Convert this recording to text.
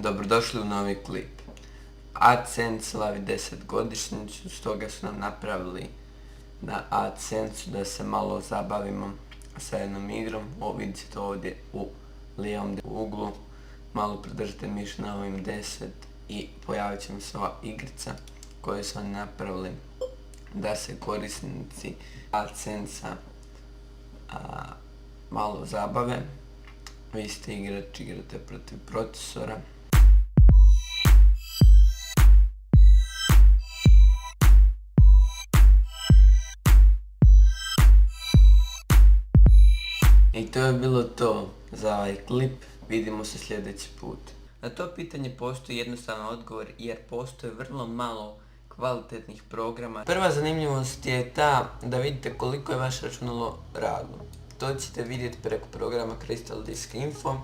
Dobrodošli u novi klip. AdSense slavi 10 godišnjicu, stoga su nam napravili na AdSense da se malo zabavimo sa jednom igrom. Vidite to ovdje u lijevom uglu. Malo pridržite miš na ovim 10 i pojavit će mi se ova igrica koju su oni napravili da se korisnici AdSense-a malo zabave. Vi ste igrač, igrate protiv procesora. I to je bilo to za ovaj klip, vidimo se sljedeći put. Na to pitanje postoji jednostavan odgovor jer postoji vrlo malo kvalitetnih programa. Prva zanimljivost je ta da vidite koliko je vaše računalo radno. To ćete vidjeti preko programa Crystal Disk Info.